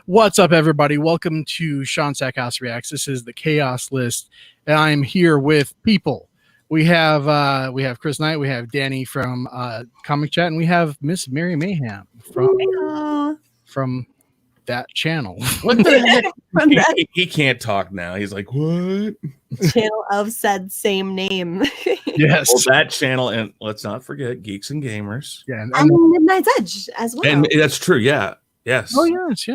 What's up, everybody? Welcome to SHAUN STACKHOUSE Reacts. This is the Chaos List, and I'm here with people. We have Chris Knight, we have Danny from Comic Chat, and we have Miss Mary Mayhem from that channel. What the heck? He can't talk now. He's like, what? Channel of said same name. Yes. Well, that channel, and let's not forget Geeks and Gamers. Yeah, and Midnight's Edge as well. And that's true. Yeah. Yes. Oh yes.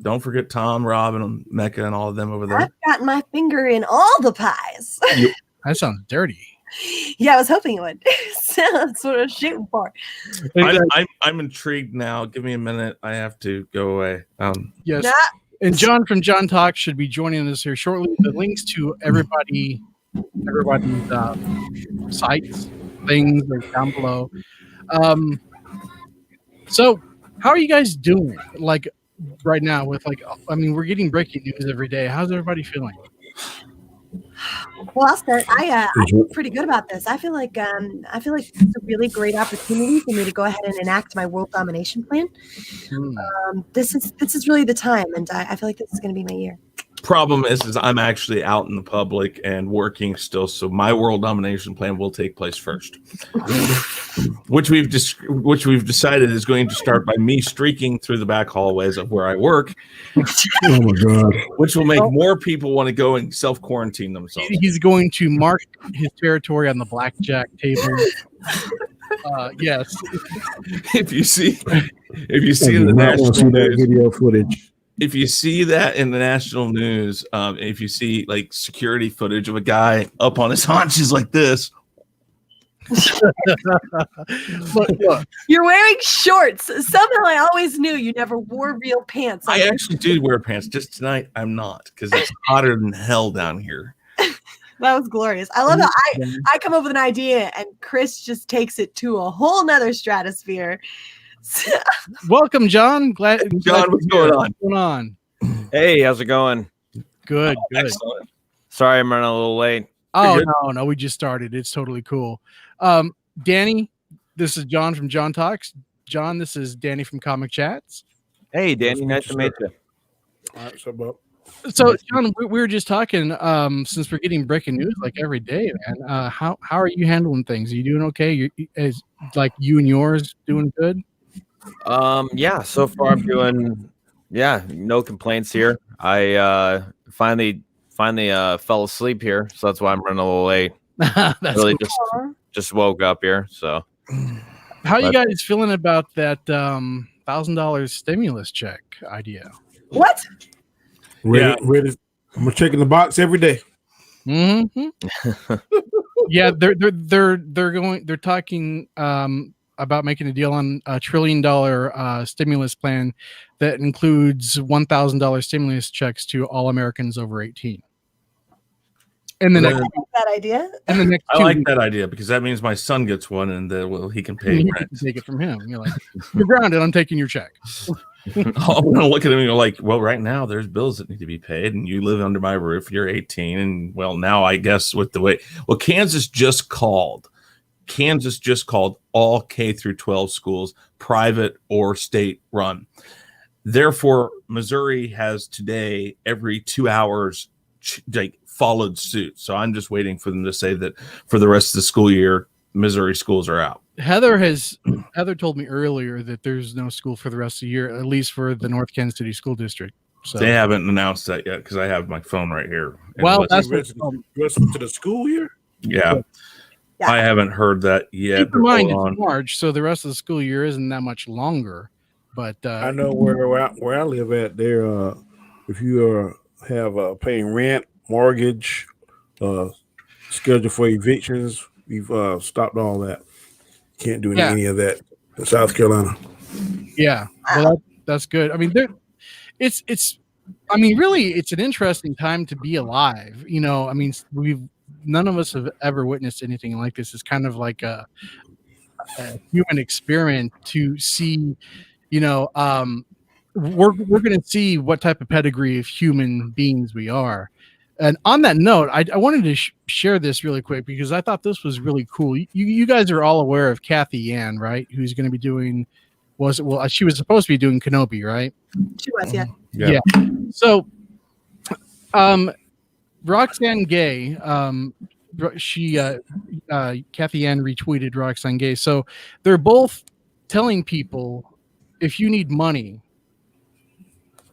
Don't forget Tom, Rob, and Mecca, and all of them over there. I've got my finger in all the pies. That sounds dirty. Yeah, I was hoping it would. So that's what I was shooting for. I'm intrigued now. Give me a minute. I have to go away. Yes. Nah. And John from John Talks should be joining us here shortly. The links to everybody's sites, things are down below. So how are you guys doing? Like right now with we're getting breaking news every day. How's everybody feeling? Well, I'll start. I feel pretty good about this. I feel like it's a really great opportunity for me to go ahead and enact my world domination plan. This is really the time, and I feel like this is going to be my year. Problem is I'm actually out in the public and working still, so my world domination plan will take place first, which we've decided is going to start by me streaking through the back hallways of where I work. Oh my god! Which will make more people want to go and self-quarantine themselves. He's going to mark his territory on the blackjack table. Yes. If you see the national news, video footage. If you see that in the national news, if you see like security footage of a guy up on his haunches like this. Look, you're wearing shorts. Somehow I always knew you never wore real pants. I actually do wear pants. Just tonight I'm not, because it's hotter than hell down here. That was glorious. I love how I come up with an idea and Chris just takes it to a whole nother stratosphere. Welcome, John. Glad what's going on? What's going on? Hey, how's it going? Good. Excellent. Sorry, I'm running a little late. Oh no, we just started. It's totally cool. Danny, this is John from John Talks. John, this is Danny from Comic Chats. Hey, Danny, nice to meet you. All right, what's up? So, John, we were just talking. Since we're getting breaking news like every day, man. How are you handling things? Are you doing okay? You and yours doing good? Yeah, so far I'm doing, no complaints here. I finally fell asleep here, so that's why I'm running a little late. That's really cool. just woke up here. So how are you guys feeling about that $1,000 stimulus check idea? What? Ready. I'm checking the box every day. Mm-hmm. Yeah, they're talking about making a deal on $1 trillion stimulus plan that includes $1,000 stimulus checks to all Americans over 18. And then I like that idea. And the next I like that idea because that means my son gets one, and he can pay rent. Can take it from him. You're like, you're grounded. I'm taking your check. I'm gonna look at him and you're like, well, right now there's bills that need to be paid, and you live under my roof. You're 18, and well, now I guess with the way Kansas just called all K through 12 schools private or state run. Therefore, Missouri has today every 2 hours followed suit. So I'm just waiting for them to say that for the rest of the school year, Missouri schools are out. Heather told me earlier that there's no school for the rest of the year, at least for the North Kansas City School District. So they haven't announced that yet because I have my phone right here. Well, that's rest to the school year. Yeah. I haven't heard that yet. Keep in mind it's March, so the rest of the school year isn't that much longer. But I know where I live at there. If you have paying rent, mortgage, schedule for evictions, we've stopped all that. Can't do any of that in South Carolina. Yeah, well, that's good. I mean, really, it's an interesting time to be alive. You know, I mean, none of us have ever witnessed anything like this. It's kind of like a human experiment to see. You know, we're going to see what type of pedigree of human beings we are. And on that note, I wanted to share this really quick because I thought this was really cool. You guys are all aware of Kathy Yan, right? Who's going to be doing, she was supposed to be doing Kenobi, right? She was, yeah. Yeah. So, Roxane Gay, she Kathy Ann retweeted Roxane Gay. So they're both telling people, if you need money,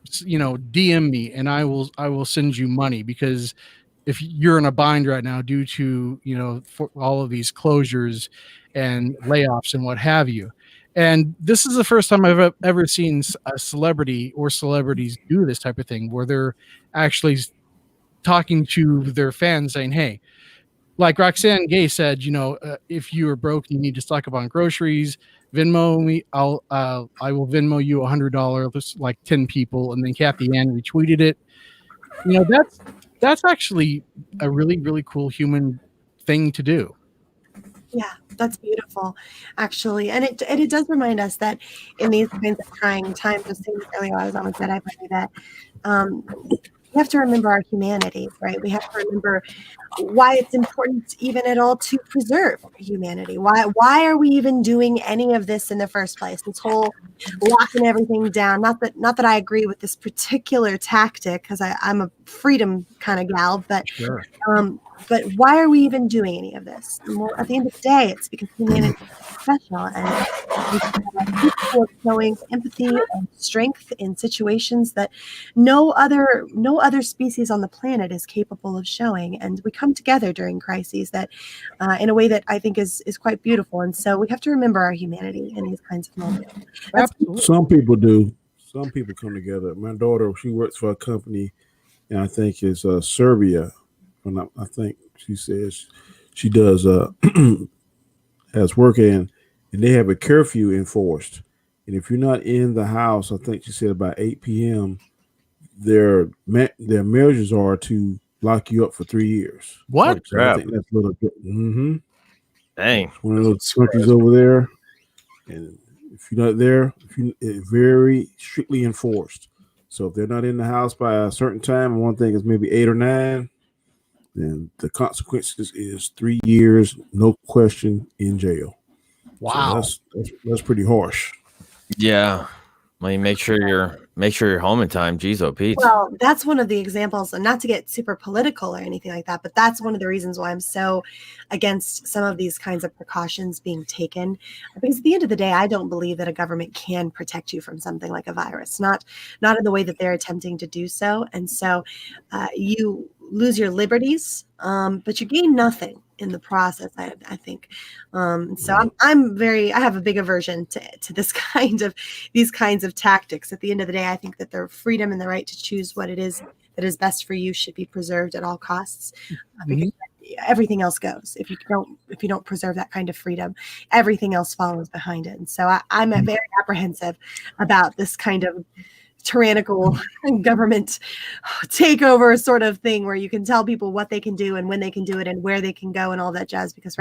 DM me and I will send you money, because if you're in a bind right now due to for all of these closures and layoffs and what have you. And this is the first time I've ever seen a celebrity or celebrities do this type of thing, where they're actually talking to their fans saying, hey, like Roxane Gay said, if you are broke, you need to stock up on groceries, Venmo me. I will Venmo you $100, like 10 people. And then Kathy Ann retweeted it. That's actually a really, really cool human thing to do. Yeah, that's beautiful, actually. And it does remind us that in these kinds of trying times, just saying this earlier, I was on with Jedi Buddy, that we have to remember our humanity, right? We have to remember why it's important even at all to preserve humanity. Why are we even doing any of this in the first place? This whole locking everything down. Not that I agree with this particular tactic, because I'm a freedom kind of gal, but Sure. But why are we even doing any of this? Well, at the end of the day, it's because humanity is special, and people are showing empathy and strength in situations that no other species on the planet is capable of showing. And we come together during crises that, in a way that I think is quite beautiful. And so we have to remember our humanity in these kinds of moments. Some people do. Some people come together. My daughter, she works for a company, and I think it's Serbia. I think she says she does has work in, and they have a curfew enforced. And if you're not in the house, I think she said about 8 p.m., their measures are to lock you up for 3 years. What? So I think that's a little bit. Dang. It's one of those countries over there, and if you're not there, it's very strictly enforced. So if they're not in the house by a certain time, and one thing is maybe 8 or 9. Then the consequences is 3 years, no question, in jail. Wow, so that's pretty harsh. Yeah, well, you make sure you're home in time. Jeez, oh Pete. Well, that's one of the examples, and not to get super political or anything like that, but that's one of the reasons why I'm so against some of these kinds of precautions being taken. Because at the end of the day, I don't believe that a government can protect you from something like a virus, not in the way that they're attempting to do so. And so you lose your liberties, but you gain nothing in the process, I think. So I have a big aversion to these kinds of tactics. At the end of the day, I think that their freedom and the right to choose what it is that is best for you should be preserved at all costs, because everything else goes. If you don't preserve that kind of freedom, everything else follows behind it. And so I'm very apprehensive about this kind of tyrannical government takeover sort of thing, where you can tell people what they can do and when they can do it and where they can go and all that jazz. Because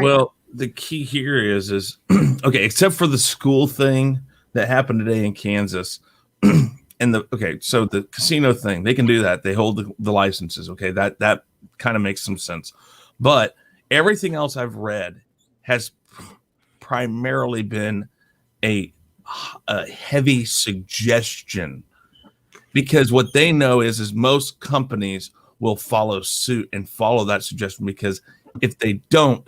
the key here is okay, except for the school thing that happened today in Kansas, and so the casino thing, they can do that. They hold the licenses. Okay, that kind of makes some sense. But everything else I've read has primarily been a heavy suggestion. Because what they know is most companies will follow suit and follow that suggestion, because if they don't,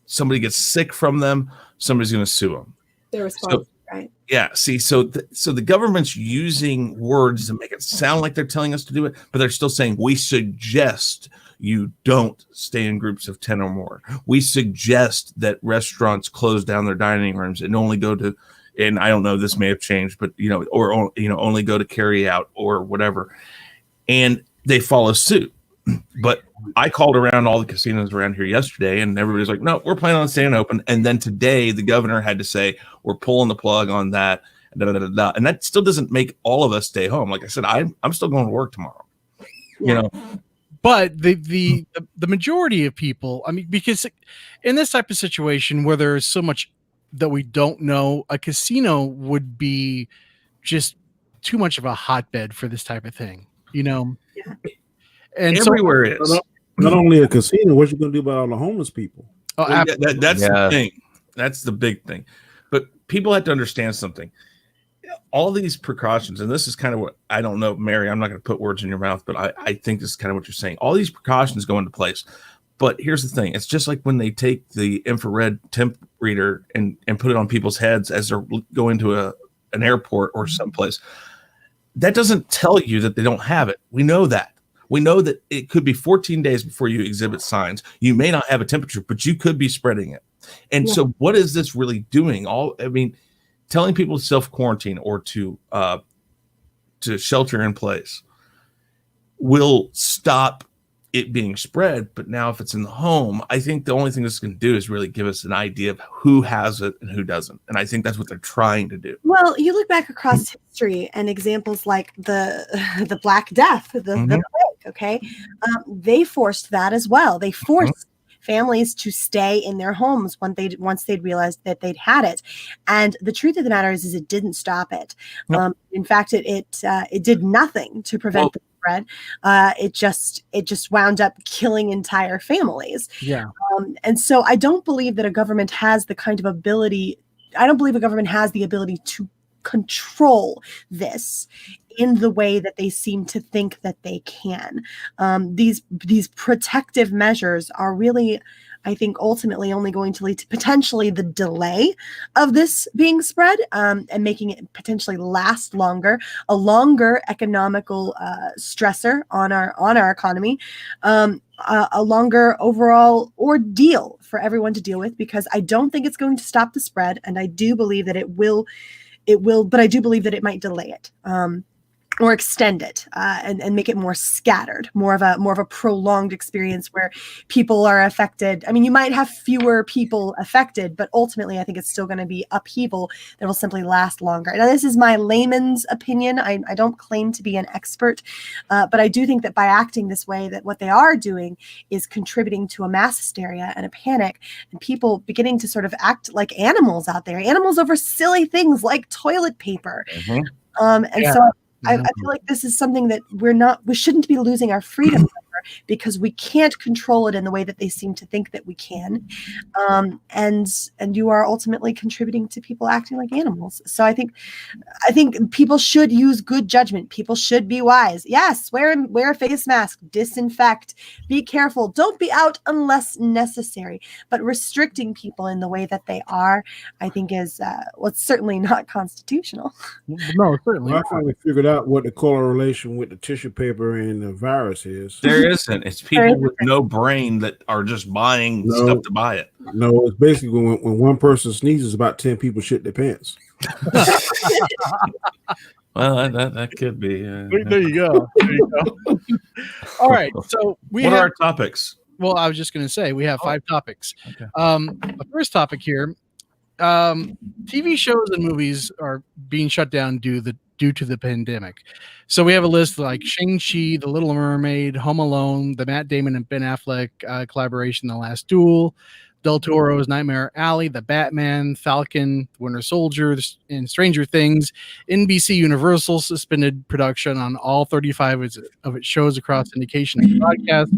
somebody gets sick from them, somebody's going to sue them. They're responsible, right? Yeah. See, so the government's using words to make it sound like they're telling us to do it, but they're still saying, we suggest you don't stay in groups of 10 or more. We suggest that restaurants close down their dining rooms and only go to, and I don't know, this may have changed, but only go to carry out or whatever. And they follow suit. But I called around all the casinos around here yesterday, and everybody's like, no, we're planning on staying open. And then today the governor had to say, we're pulling the plug on that. And that still doesn't make all of us stay home. Like I said, I'm still going to work tomorrow. Yeah. But the majority of people, I mean, because in this type of situation where there's so much that we don't know, a casino would be just too much of a hotbed for this type of thing, Yeah. And everywhere is not only a casino. What you going to do about all the homeless people? That's the thing. That's the big thing. But people have to understand something. all these precautions, and this is kind of what I don't know, Mary, I'm not going to put words in your mouth, but I think this is kind of what you're saying. All these precautions go into place. But here's the thing. It's just like when they take the infrared temp reader and put it on people's heads as they're going to an airport or someplace. That doesn't tell you that they don't have it. We know that. We know that it could be 14 days before you exhibit signs. You may not have a temperature, but you could be spreading it. And so what is this really doing? Telling people to self-quarantine or to shelter in place will stop it being spread. But now if it's in the home, I think the only thing this can do is really give us an idea of who has it and who doesn't. And I think that's what they're trying to do. Well, you look back across history and examples like the Black Death, the plague, okay? They forced that as well. They forced families to stay in their homes once they'd realized that they'd had it. And the truth of the matter is it didn't stop it. Nope. In fact, it did nothing to prevent the spread. It just wound up killing entire families. Yeah. And so I don't believe that a government has the kind of ability. I don't believe a government has the ability to control this in the way that they seem to think that they can. These protective measures are really, I think, ultimately only going to lead to potentially the delay of this being spread and making it potentially last longer, a longer economical stressor on our economy, a longer overall ordeal for everyone to deal with, because I don't think it's going to stop the spread, and I do believe that it will, but I do believe that it might delay it. Or extend it and make it more scattered, more of a prolonged experience where people are affected. I mean, you might have fewer people affected, but ultimately I think it's still going to be upheaval that will simply last longer. Now, this is my layman's opinion. I don't claim to be an expert, but I do think that by acting this way, that what they are doing is contributing to a mass hysteria and a panic, and people beginning to sort of act like animals out there, animals over silly things like toilet paper. So I feel like this is something that we shouldn't be losing our freedom over, because we can't control it in the way that they seem to think that we can. And you are ultimately contributing to people acting like animals. So I think people should use good judgment. People should be wise. Yes, wear a face mask, disinfect, be careful. Don't be out unless necessary. But restricting people in the way that they are, I think is it's certainly not constitutional. No, certainly. I finally figured out what the correlation with the tissue paper and the virus is. There isn't. It's people with no brain that are just buying stuff to buy it. No, it's basically when one person sneezes, about 10 people shit their pants. Well, that could be. There you go. All right. So what are our topics? Well, I was just going to say we have 5 topics. Okay. The first topic here: TV shows and movies are being shut down due to the pandemic. So we have a list like Shang-Chi, The Little Mermaid, Home Alone, the Matt Damon and Ben Affleck collaboration, The Last Duel, Del Toro's Nightmare Alley, The Batman, Falcon, Winter Soldier, and Stranger Things. NBC Universal suspended production on all 35 of its shows across syndication and broadcast.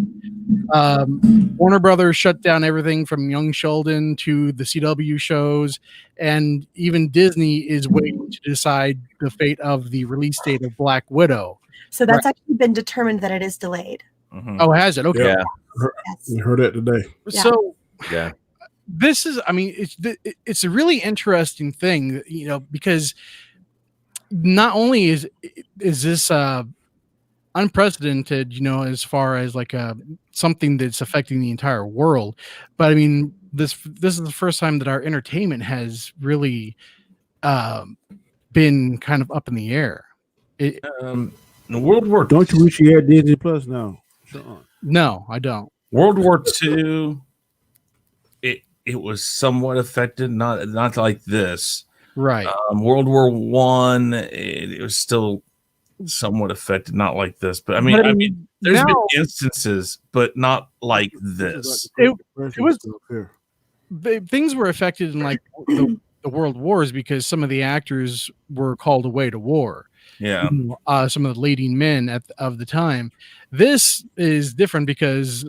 Warner Brothers shut down everything from Young Sheldon to the CW shows, and even Disney is waiting to decide the fate of the release date of Black Widow. So that's actually been determined that it is delayed. Oh, has it? Okay. Yeah. Heard that today. So this is, I mean, it's a really interesting thing, because not only is this unprecedented, as far as like something that's affecting the entire world, but I mean, this is the first time that our entertainment has really been kind of up in the air. World War. Don't you wish you had Disney Plus now? No, I don't. World War II. It was somewhat affected, not like this. Right. World War I. It was still somewhat affected, not like this. But I mean, there's been instances, but not like this. It was. Things were affected in like the World Wars because some of the actors were called away to war. Yeah. Some of the leading men of the time. This is different because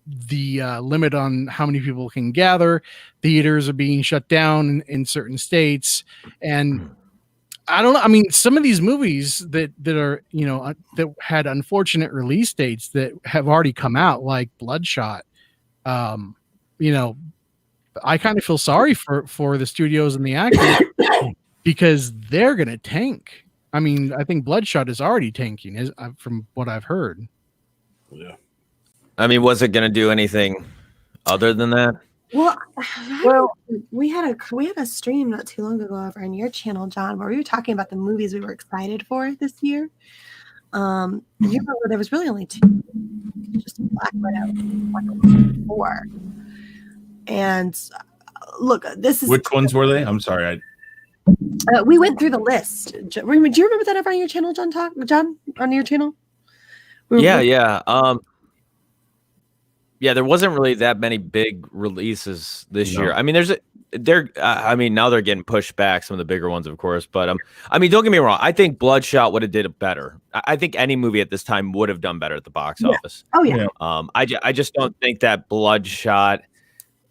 limit on how many people can gather. Theaters are being shut down in certain states, and I don't know. I mean, some of these movies that are, you know, that had unfortunate release dates that have already come out, like Bloodshot. You know, I kind of feel sorry for the studios and the actors because they're going to tank. I mean, I think Bloodshot is already tanking, from what I've heard. Yeah. I mean, was it going to do anything other than that? Well, we had a stream not too long ago over on your channel, John, where we were talking about the movies we were excited for this year. And you remember there was really only 2, just Black Widow, and 4. And look, this is Which ones were they? I'm sorry. we went through the list. Do you remember that over on your channel, John? John, on your channel? Yeah. Yeah, there wasn't really that many big releases this year. I mean, now they're getting pushed back, some of the bigger ones, of course. But I mean, don't get me wrong. I think Bloodshot would have did it better. I think any movie at this time would have done better at the box office. Oh yeah. I just don't think that Bloodshot.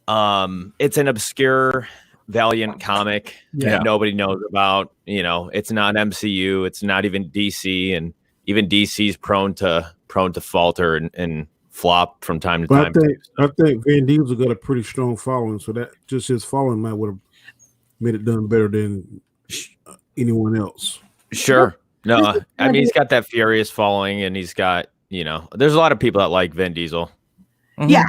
It's an obscure Valiant comic that nobody knows about. You know, it's not MCU. It's not even DC, and even DC's prone to falter and flop from time to time. I think Vin Diesel got a pretty strong following, so that just his following might would have made it done better than anyone else. Sure. No, I mean, he's got that furious following, and he's got, you know, there's a lot of people that like Vin Diesel. Yeah.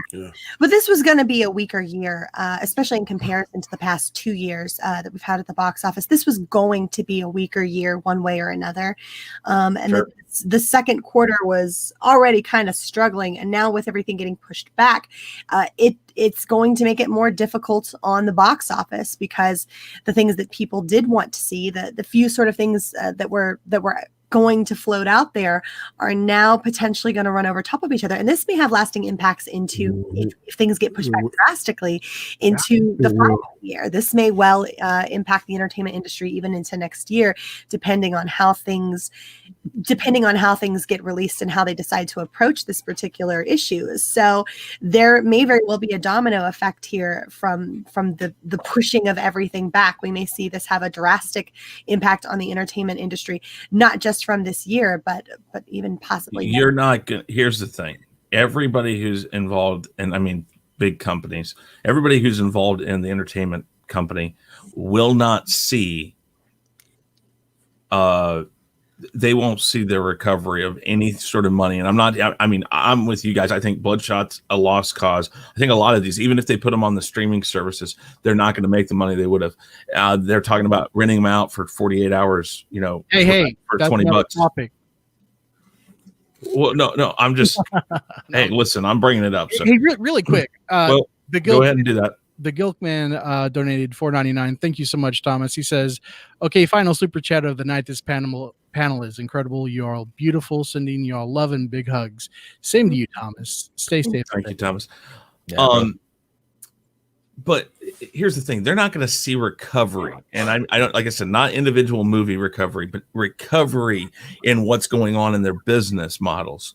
But this was going to be a weaker year, especially in comparison to the past 2 years that we've had at the box office. This was going to be a weaker year one way or another. And the second quarter was already kind of struggling. And now with everything getting pushed back, it's going to make it more difficult on the box office, because the things that people did want to see, the few sort of things that were going to float out there are now potentially going to run over top of each other. And this may have lasting impacts into, if things get pushed back drastically, into the following year. This may well impact the entertainment industry even into next year, depending on how things get released and how they decide to approach this particular issue. So there may very well be a domino effect here from the pushing of everything back. We may see this have a drastic impact on the entertainment industry, not just from this year, but even possibly. You're not gonna. Here's the thing: everybody who's involved, and I mean big companies, everybody who's involved in the entertainment company will not see. They won't see the recovery of any sort of money. And I'm with you guys. I think Bloodshot's a lost cause. I think a lot of these, even if they put them on the streaming services, they're not going to make the money they would have. They're talking about renting them out for 48 hours, you know, for $20. Topic. Well, no, I'm just, hey, listen, I'm bringing it up. So. Hey, really quick. Go ahead and do that. The Gilkman donated $4.99. Thank you so much, Thomas. He says, okay, final super chat of the night. This panel is incredible. You are all beautiful. Sending you all love and big hugs. Same to you, Thomas. Stay safe. Thank you, Thomas. Yeah, but here's the thing. They're not going to see recovery. And I don't, like I said, not individual movie recovery, but recovery in what's going on in their business models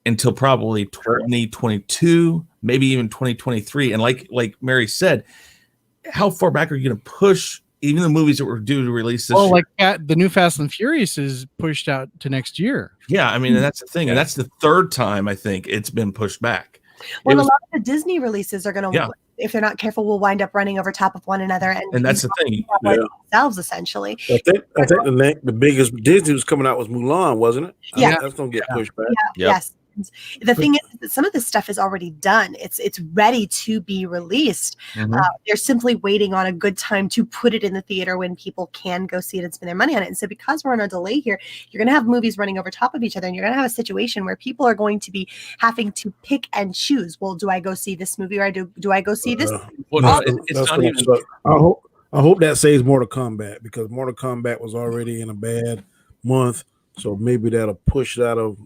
until probably 2022, maybe even 2023. And like Mary said, how far back are you going to push even the movies that were due to release this year? Like the new Fast and Furious is pushed out to next year. Yeah, I mean, and that's the thing. And that's the third time I think it's been pushed back. Well, a lot of the Disney releases are going to, if they're not careful, will wind up running over top of one another. And that's the thing. Themselves, essentially. I think the biggest Disney was coming out was Mulan, wasn't it? Yeah. That's going to get pushed back. Yes. The thing is that some of this stuff is already done. It's ready to be released. They're simply waiting on a good time to put it in the theater when people can go see it and spend their money on it. And so because we're on a delay here, you're going to have movies running over top of each other, and you're going to have a situation where people are going to be having to pick and choose. Well, do I go see this movie, or do I go see this? Well, no, it's not even. I hope that saves Mortal Kombat, because Mortal Kombat was already in a bad month, so maybe that'll push it out of.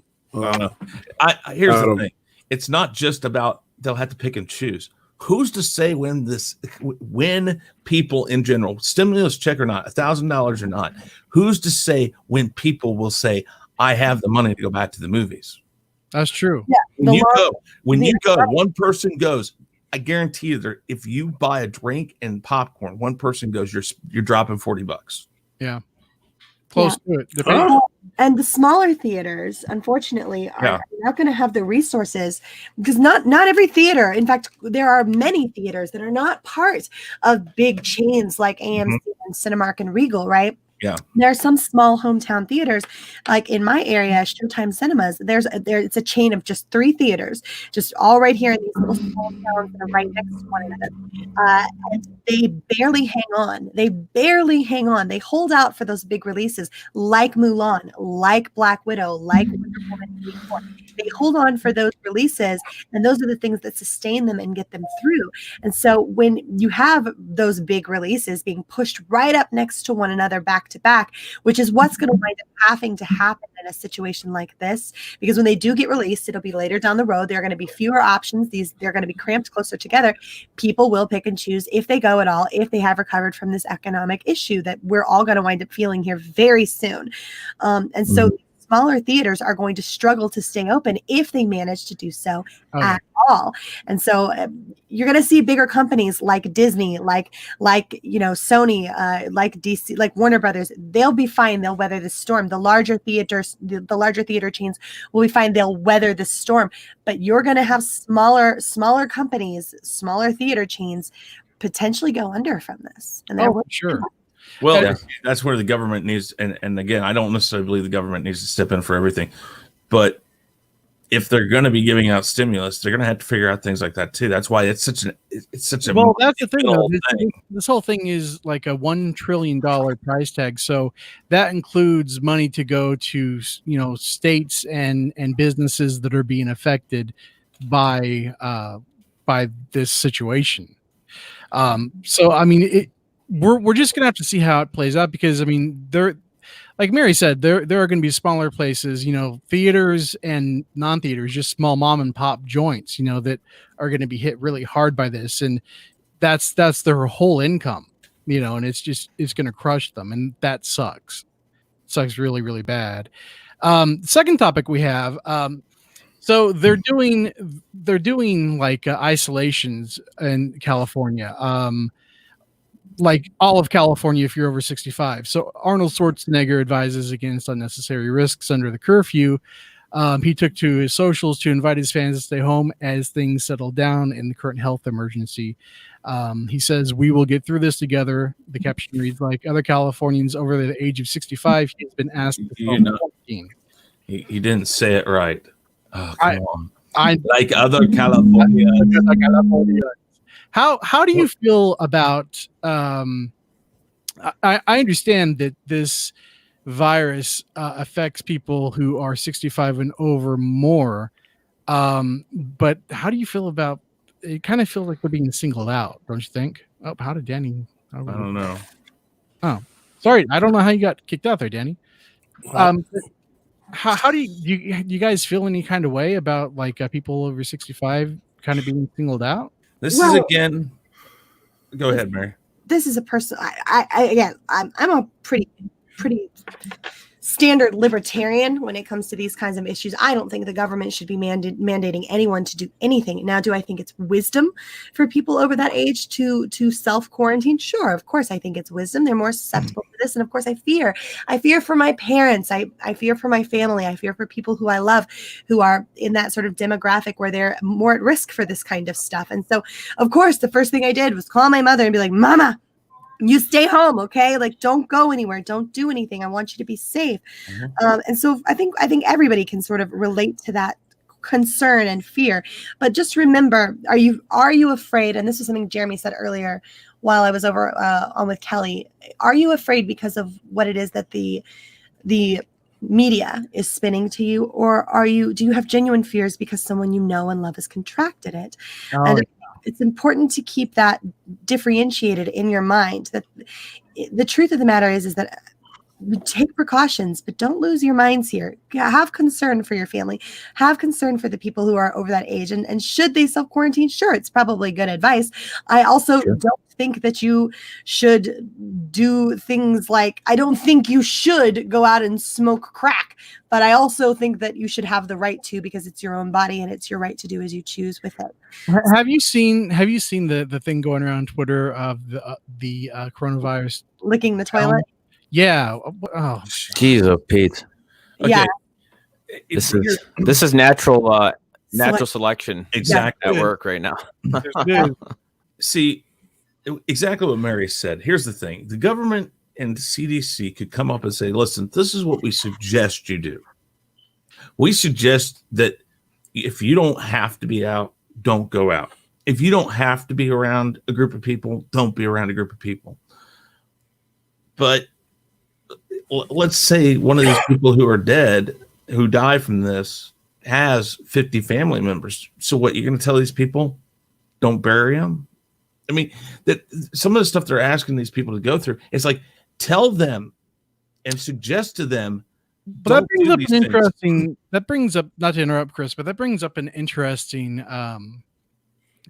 Here's the thing. It's not just about they'll have to pick and choose. Who's to say when people in general, stimulus check or not, $1,000 or not, who's to say when people will say, I have the money to go back to the movies? That's true. Yeah. when you go, one person goes. I guarantee you, if you buy a drink and popcorn, one person goes, you're dropping $40. Yeah, close to it. And the smaller theaters, unfortunately, are not going to have the resources because not every theater. In fact, there are many theaters that are not part of big chains like AMC and Cinemark and Regal, right? Yeah, there are some small hometown theaters, like in my area, Showtime Cinemas. It's a chain of just 3 theaters, just all right here in these little small towns that are right next to one another. And they barely hang on. They hold out for those big releases, like Mulan, like Black Widow, like Wonder Woman 84. They hold on for those releases, and those are the things that sustain them and get them through. And so when you have those big releases being pushed right up next to one another back to back, which is what's going to wind up having to happen in a situation like this, because when they do get released, it'll be later down the road. There are going to be fewer options. They're going to be cramped closer together. People will pick and choose if they go at all, if they have recovered from this economic issue that we're all going to wind up feeling here very soon. And so smaller theaters are going to struggle to stay open if they manage to do so at all. And so you're going to see bigger companies like Disney, like Sony, like DC, like Warner Brothers. They'll be fine. They'll weather the storm. The larger theaters, the larger theater chains will be fine. They'll weather the storm. But you're going to have smaller companies, smaller theater chains potentially go under from this. And sure. Well, that's where the government needs, and again, I don't necessarily believe the government needs to step in for everything, but if they're going to be giving out stimulus, they're going to have to figure out things like that too. That's why it's such a well. That's the thing, though. This whole thing is like a $1 trillion price tag, so that includes money to go to states and businesses that are being affected by this situation. So I mean we're just gonna have to see how it plays out, because I mean like Mary said, there are going to be smaller places, theaters and non-theaters, just small mom and pop joints, that are going to be hit really hard by this, and that's their whole income, and it's going to crush them, and that sucks really, really bad. Second topic we have, so they're doing like isolations in California. Like all of California, if you're over 65. So Arnold Schwarzenegger advises against unnecessary risks under the curfew. He took to his socials to invite his fans to stay home as things settle down in the current health emergency. He says, "We will get through this together." The caption reads, "Like other Californians over the age of 65, he has been asked to self-quarantine." He didn't say it right. Oh, come on. Like other Californians. How do you feel about I understand that this virus affects people who are 65 and over more, but how do you feel about it? Kind of feels like we're being singled out, don't you think? Oh, how did Danny? I don't know. Oh, sorry, I don't know how you got kicked out there, Danny. How do you guys feel any kind of way about like people over 65 kind of being singled out? This is again. Go ahead, Mary. This is a person. I'm a pretty standard libertarian when it comes to these kinds of issues. I don't think the government should be mandating anyone to do anything. Now, do I think it's wisdom for people over that age to self-quarantine? Sure, of course I think it's wisdom. They're more susceptible to this. And of course I fear for my parents. I fear for my family. I fear for people who I love, who are in that sort of demographic where they're more at risk for this kind of stuff. And so, of course, the first thing I did was call my mother and be like, "Mama, you stay home, okay? Like, don't go anywhere. Don't do anything. I want you to be safe." And so I think everybody can sort of relate to that concern and fear. But just remember, are you afraid? And this is something Jeremy said earlier while I was over on with Kelly. Are you afraid because of what it is that the media is spinning to you, or do you have genuine fears because someone you know and love has contracted it? It's important to keep that differentiated in your mind, that the truth of the matter is that take precautions, but don't lose your minds here. Have concern for your family. Have concern for the people who are over that age. And should they self-quarantine? Sure, it's probably good advice. I also don't think that you should do things like, I don't think you should go out and smoke crack, but I also think that you should have the right to, because it's your own body and it's your right to do as you choose with it. Have you seen the thing going around Twitter of the coronavirus licking the toilet? Yeah. Oh, Jesus, Pete. Okay. Yeah. This is natural selection exactly at work right now. See, exactly what Mary said. Here's the thing: the government and the CDC could come up and say, "Listen, this is what we suggest you do. We suggest that if you don't have to be out, don't go out. If you don't have to be around a group of people, don't be around a group of people." But let's say one of these people who are dead, who die from this, has 50 family members. So what, you're going to tell these people, don't bury them? I mean, that some of the stuff they're asking these people to go through, it's like, tell them and suggest to them. But that brings up an interesting, that brings up, not to interrupt Chris, but that brings up an interesting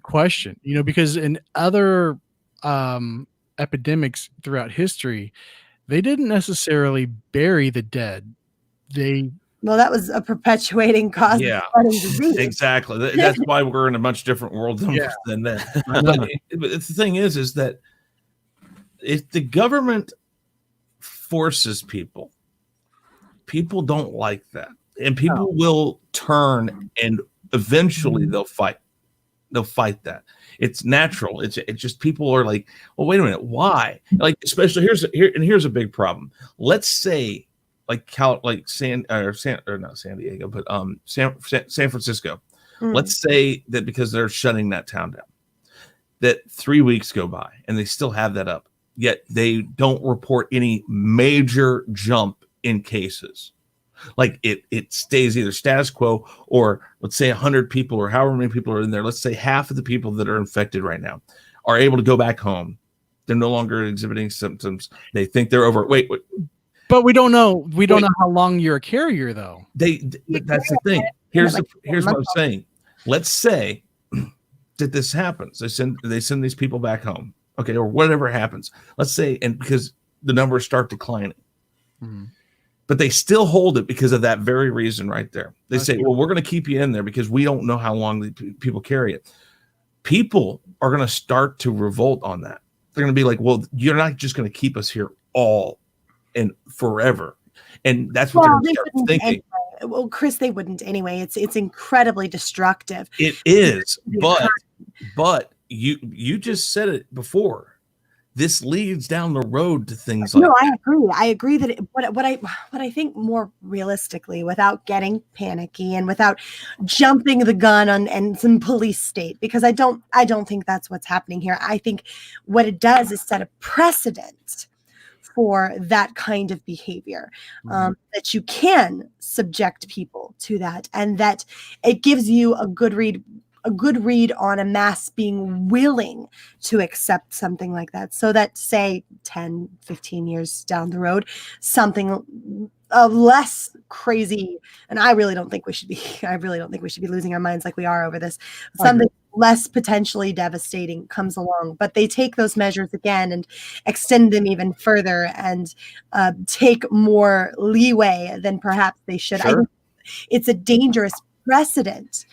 question, you know, because in other epidemics throughout history, they didn't necessarily bury the dead. Well, that was a perpetuating cause of spreading disease. Exactly. That's why we're in a much different world than that. But the thing is that if the government forces people don't like that. And people will turn, and eventually they'll fight. They'll fight that. It's natural. It's just people are like, well, wait a minute, why? Like, especially here's a big problem. Let's say San Diego, but San Francisco. Let's say that because they're shutting that town down, that 3 weeks go by and they still have that up, yet they don't report any major jump in cases. Like it stays either status quo, or let's say 100 people or however many people are in there. Let's say half of the people that are infected right now are able to go back home. They're no longer exhibiting symptoms. They think they're over. Wait. But we don't know. We don't know how long you're a carrier, though. That's the thing. Here's what I'm saying. Let's say that this happens. They send these people back home. Okay, or whatever happens. Let's say, and because the numbers start declining. Mm-hmm. But they still hold it because of that very reason right there. They say, well, we're going to keep you in there because we don't know how long the people carry it. People are going to start to revolt on that. They're going to be like, well, you're not just going to keep us here all and forever. And that's what they're going to start thinking. Anyway. Well, Chris, they wouldn't anyway. It's incredibly destructive. It is. But you just said it before. This leads down the road to things like that. I agree. I agree that what I think more realistically, without getting panicky and without jumping the gun on some police state, because I don't think that's what's happening here. I think what it does is set a precedent for that kind of behavior, that you can subject people to that, and that it gives you a good read on a mass being willing to accept something like that. So that, say 10, 15 years down the road, something less crazy, and I really don't think we should be losing our minds like we are over this. Something less potentially devastating comes along, but they take those measures again and extend them even further and take more leeway than perhaps they should. Sure. I think it's a dangerous precedent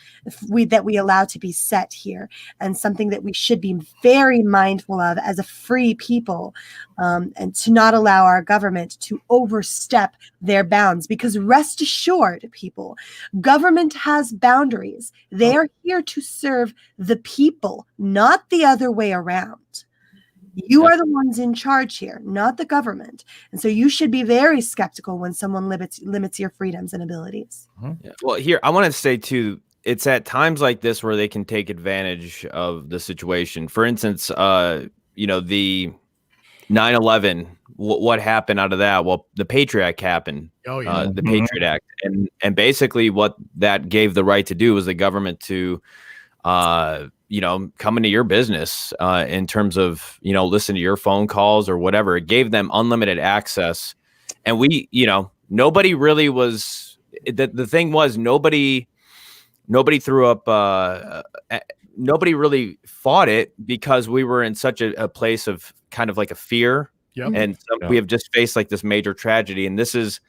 that we allow to be set here, and something that we should be very mindful of as a free people, and to not allow our government to overstep their bounds, because rest assured, people, government has boundaries. They are here to serve the people, not the other way around. You are the ones in charge here, not the government. And so you should be very skeptical when someone limits your freedoms and abilities. Yeah. Well, here, I want to say too, it's at times like this where they can take advantage of the situation. For instance, the 9/11, what happened out of that? Well, the Patriot Act happened. Oh, yeah. The Patriot Act. And basically what that gave the right to do was the government to come into your business in terms of, listen to your phone calls or whatever. It gave them unlimited access. And nobody really was, the thing was, nobody threw up nobody really fought it because we were in such a place of kind of like a fear. Yep. And so we have just faced like this major tragedy. And this is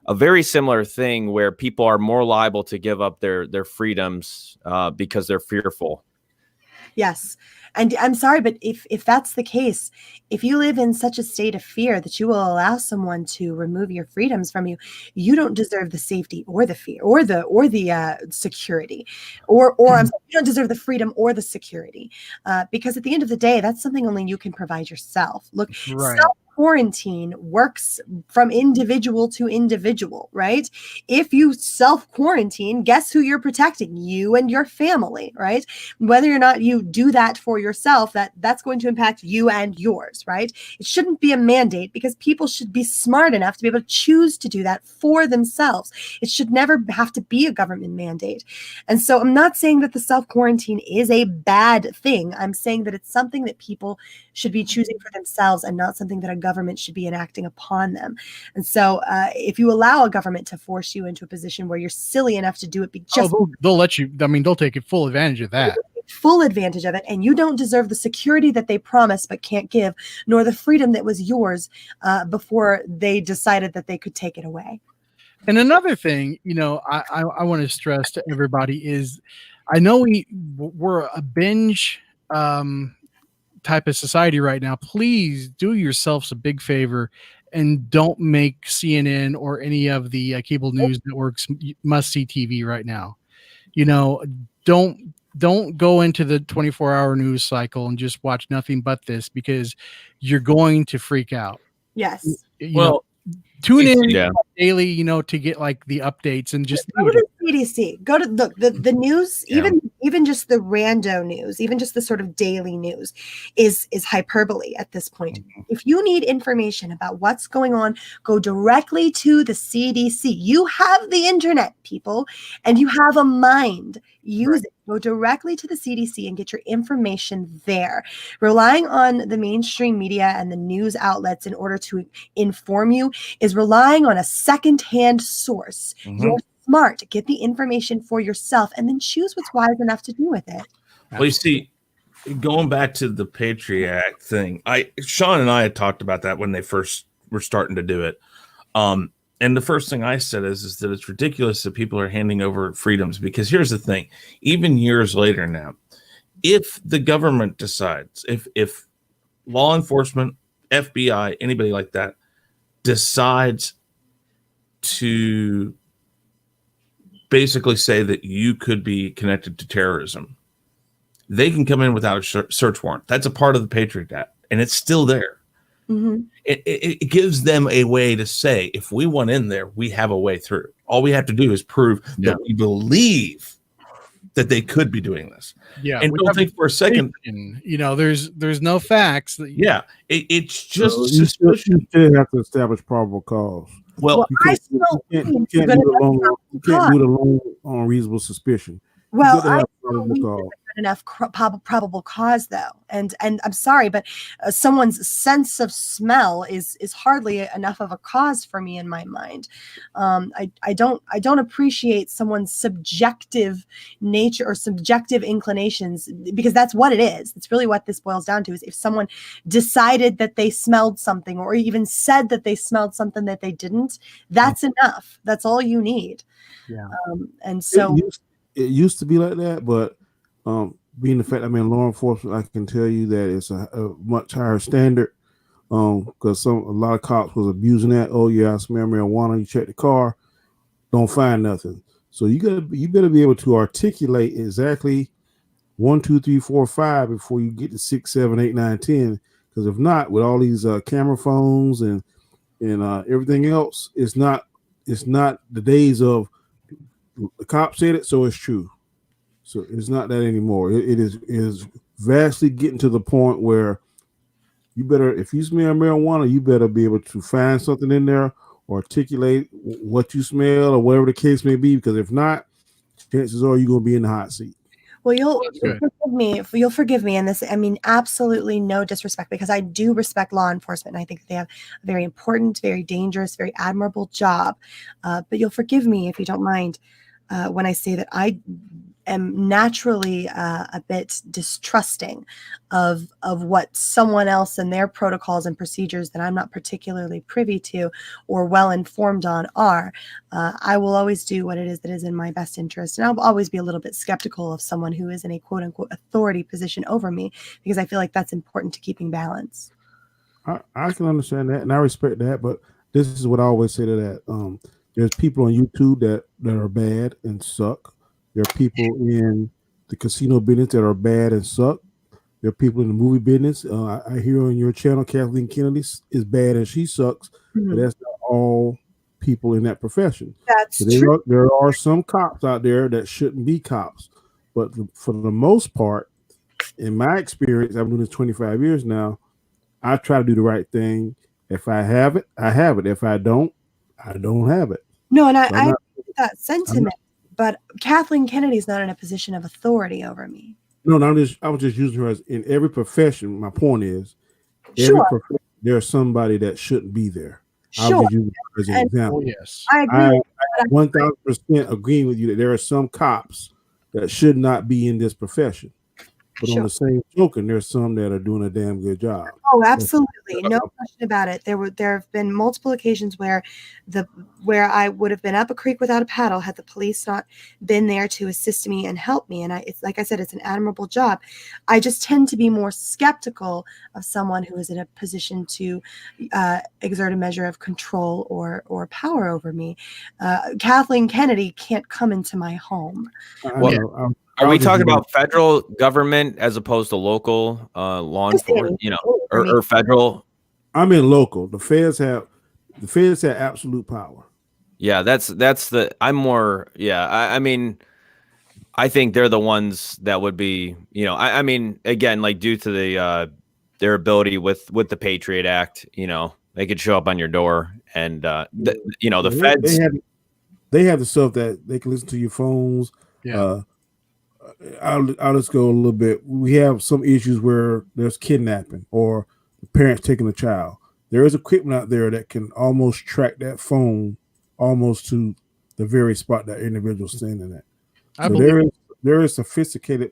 a very similar thing where people are more liable to give up their freedoms because they're fearful. Yes. And I'm sorry, but if that's the case, if you live in such a state of fear that you will allow someone to remove your freedoms from you, you don't deserve the safety or the fear or the security, or I'm sorry, you don't deserve the freedom or the security, because at the end of the day, that's something only you can provide yourself. Look, Right. Quarantine works from individual to individual, right? If you self-quarantine, guess who you're protecting? You and your family, right? Whether or not you do that for yourself, that's going to impact you and yours, right? It shouldn't be a mandate because people should be smart enough to be able to choose to do that for themselves. It should never have to be a government mandate. And so I'm not saying that the self-quarantine is a bad thing. I'm saying that it's something that people should be choosing for themselves and not something that a government should be enacting upon them. And so if you allow a government to force you into a position where you're silly enough to do it, they'll let you. I mean, they'll take full advantage of that. Full advantage of it, and you don't deserve the security that they promised but can't give, nor the freedom that was yours before they decided that they could take it away. And another thing, I want to stress to everybody is, I know we're a binge type of society right now. Please do yourselves a big favor and don't make CNN or any of the cable news networks must-see TV right now. Don't go into the 24-hour news cycle and just watch nothing but this, because you're going to freak out. Yes. Tune in daily, to get like the updates and just go to the CDC. Go to the news, even just the rando news, even just the sort of daily news is hyperbole at this point. If you need information about what's going on, go directly to the CDC. You have the internet, people, and you have a mind. Use it. Go directly to the CDC and get your information there. Relying on the mainstream media and the news outlets in order to inform you is relying on a secondhand source. You're smart. Get the information for yourself and then choose what's wise enough to do with it. Well, you see, going back to the Patriot Act thing, Sean and I had talked about that when they first were starting to do it. And the first thing I said is that it's ridiculous that people are handing over freedoms, because here's the thing, even years later now, if the government decides, if law enforcement, FBI, anybody like that decides to basically say that you could be connected to terrorism, they can come in without a search warrant. That's a part of the Patriot Act, and it's still there. It gives them a way to say, if we want in there, we have a way through. All we have to do is prove that we believe that they could be doing this. Yeah, and don't think for a second. There's no facts. It's just suspicion. You still have to establish probable cause. Well, you can't do it alone on reasonable suspicion. Well, I enough probable cause, though, and I'm sorry, but someone's sense of smell is hardly enough of a cause for me in my mind. I don't appreciate someone's subjective nature or subjective inclinations, because that's what it is. It's really what this boils down to, is if someone decided that they smelled something, or even said that they smelled something that they didn't, that's enough. That's all you need. And so it used to be like that, but being the fact I'm law enforcement, I can tell you that it's a much higher standard, because a lot of cops was abusing that. Oh yeah, I smell marijuana. You check the car, don't find nothing. So you better be able to articulate exactly 1, 2, 3, 4, 5 before you get to 6, 7, 8, 9, 10. Because if not, with all these camera phones and everything else, it's not the days of the cop said it, so it's true. So it's not that anymore. It is vastly getting to the point where you better, if you smell marijuana, you better be able to find something in there, articulate what you smell or whatever the case may be. Because if not, chances are you're going to be in the hot seat. Well, you'll forgive me, and this, I mean, absolutely no disrespect, because I do respect law enforcement, and I think they have a very important, very dangerous, very admirable job. But you'll forgive me if you don't mind when I say that I am naturally a bit distrusting of what someone else and their protocols and procedures that I'm not particularly privy to or well informed on are. I will always do what it is that is in my best interest, and I'll always be a little bit skeptical of someone who is in a quote unquote authority position over me, because I feel like that's important to keeping balance. I can understand that, and I respect that, but this is what I always say to that. There's people on YouTube that are bad and suck. There are people in the casino business that are bad and suck. There are people in the movie business. I hear on your channel, Kathleen Kennedy is bad and she sucks, but that's not all people in that profession. That's true. There are some cops out there that shouldn't be cops, but for the most part, in my experience, I've been doing this 25 years now, I try to do the right thing. If I have it, I have it. If I don't have it. No, and I agree with that sentiment, but Kathleen Kennedy's not in a position of authority over me. No, I was just using her as in every profession. My point is, there's somebody that shouldn't be there. I was just using her as an example. Yes, I agree. 1000% agree with you that there are some cops that should not be in this profession. But on the same token, there's some that are doing a damn good job. Oh, absolutely. No question about it. There have been multiple occasions where I would have been up a creek without a paddle had the police not been there to assist me and help me. And it's like I said, it's an admirable job. I just tend to be more skeptical of someone who is in a position to exert a measure of control or power over me. Kathleen Kennedy can't come into my home. Are we talking about federal government as opposed to local law enforcement, or federal? I'm in local. The feds have absolute power. Yeah, I'm more. Yeah, I mean, I think they're the ones that would be. I mean, again, like due to their ability with the Patriot Act, they could show up on your door, and the feds. They have the stuff that they can listen to your phones. Yeah. I'll just go a little bit. We have some issues where there's kidnapping or the parents taking the child. There is equipment out there that can almost track that phone almost to the very spot that individual's standing at. There is sophisticated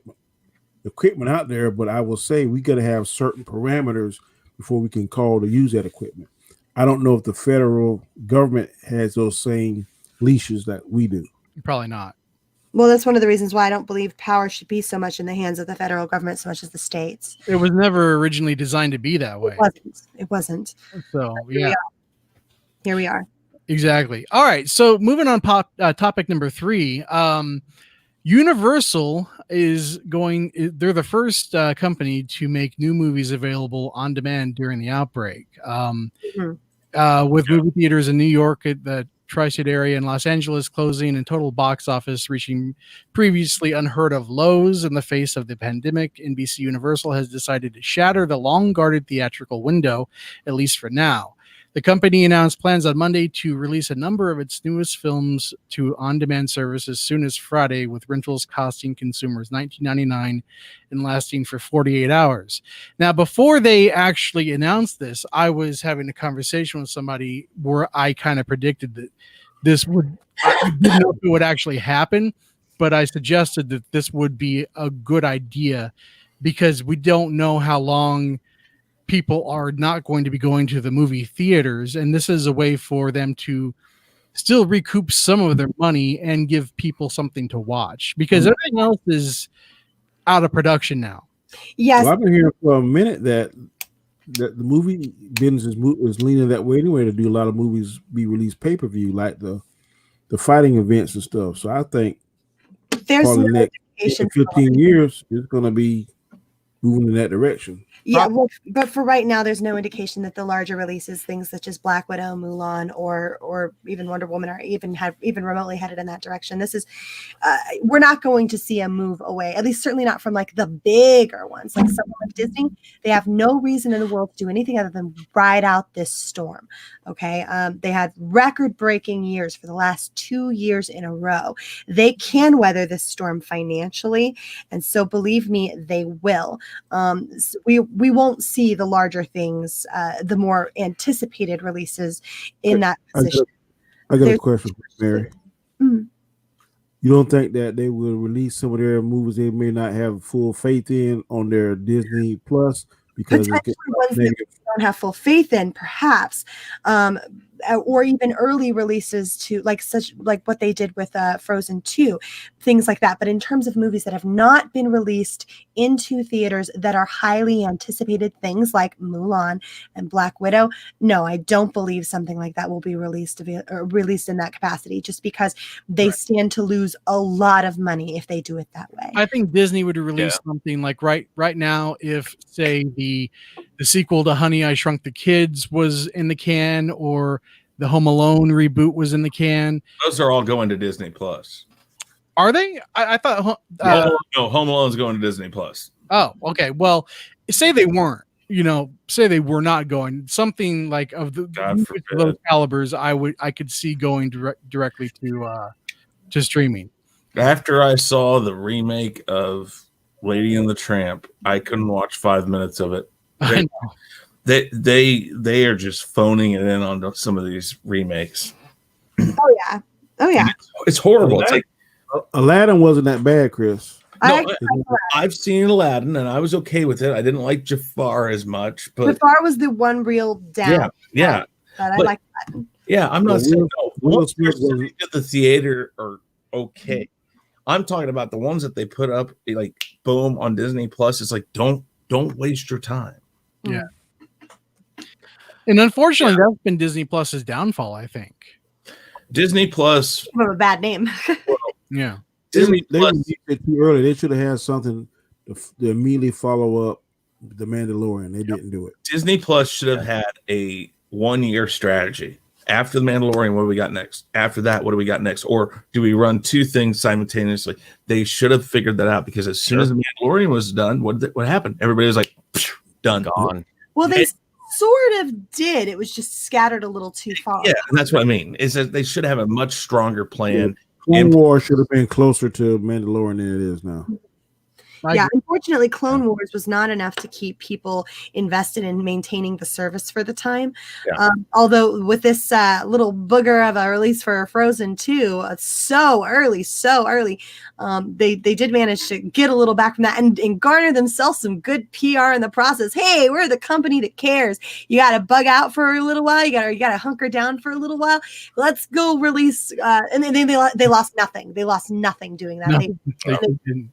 equipment out there, but I will say we got to have certain parameters before we can call to use that equipment. I don't know if the federal government has those same leashes that we do. Probably not. Well, that's one of the reasons why I don't believe power should be so much in the hands of the federal government so much as the states. It was never originally designed to be that way. It wasn't. So, yeah. Here we are. Exactly. All right. So moving on, topic number 3. Universal they're the first company to make new movies available on demand during the outbreak. With movie theaters in New York at the Tri-State area and Los Angeles closing and total box office reaching previously unheard of lows in the face of the pandemic, NBC Universal has decided to shatter the long-guarded theatrical window, at least for now. The company announced plans on Monday to release a number of its newest films to on-demand service as soon as Friday, with rentals costing consumers $19.99 and lasting for 48 hours. Now, before they actually announced this, I was having a conversation with somebody where I kind of predicted that I didn't know if it would actually happen, but I suggested that this would be a good idea because we don't know how long people are not going to be going to the movie theaters, and this is a way for them to still recoup some of their money and give people something to watch because everything else is out of production now. Yes. Well, I've been hearing for a minute that the movie business is leaning that way anyway to do a lot of movies be released pay-per-view, like the fighting events and stuff. So I think there's no the next 15 years it's going to be moving in that direction. Yeah, well, but for right now, there's no indication that the larger releases, things such as Black Widow, Mulan, or even Wonder Woman, are even remotely headed in that direction. This is, we're not going to see a move away, at least certainly not from like the bigger ones, like someone like Disney. They have no reason in the world to do anything other than ride out this storm. Okay, they had record-breaking years for the last 2 years in a row. They can weather this storm financially, and so believe me, they will. So we won't see the larger things, the more anticipated releases in that position. I got a question for Mary. You don't think that they will release some of their movies they may not have full faith in on their Disney Plus because it's Potentially ones that we don't have full faith in, perhaps, or even early releases to like what they did with Frozen 2, things like that. But in terms of movies that have not been released into theaters that are highly anticipated, things like Mulan and Black Widow, no, I don't believe something like that will be released in that capacity, just because they stand to lose a lot of money if they do it that way. I think Disney would release something like right now, if say the sequel to Honey, I Shrunk the Kids was in the can, or the Home Alone reboot was in the can. Those are all going to Disney Plus. Are they? I thought no, Home Alone's going to Disney Plus. Oh, okay. Well, say they weren't. Say they were not going. Something like of those calibers, I could see going directly to streaming. After I saw the remake of Lady and the Tramp, I couldn't watch 5 minutes of it. They are just phoning it in on some of these remakes. Oh yeah. It's horrible. It's like Aladdin wasn't that bad, Chris. No, I've seen Aladdin and I was okay with it. I didn't like Jafar as much, but Jafar was the one real down. Yeah. But I like that. Yeah, I'm not saying no. Once at the theater are okay. I'm talking about the ones that they put up like boom on Disney Plus. It's like don't waste your time. Yeah. And unfortunately, that's been Disney Plus's downfall, I think. Disney Plus a bad name. Yeah. Disney Plus it too early. They should have had something to immediately follow up The Mandalorian. They didn't do it. Disney Plus should have had a 1-year strategy. After The Mandalorian, what do we got next? After that, what do we got next? Or do we run two things simultaneously? They should have figured that out, because as soon as The Mandalorian was done, what happened? Everybody was like, done. Gone. Well, they sort of did. It was just scattered a little too far. Yeah, and that's what I mean. Is that they should have a much stronger plan. Clone Wars should have been closer to Mandalorian than it is now. Yeah, unfortunately, Clone Wars was not enough to keep people invested in maintaining the service for the time. Yeah. Although with this little booger of a release for Frozen 2, so early, they did manage to get a little back from that and garner themselves some good PR in the process. Hey, we're the company that cares. You got to bug out for a little while. You got to hunker down for a little while. Let's go release. And then they lost nothing. They lost nothing doing that. No, they didn't.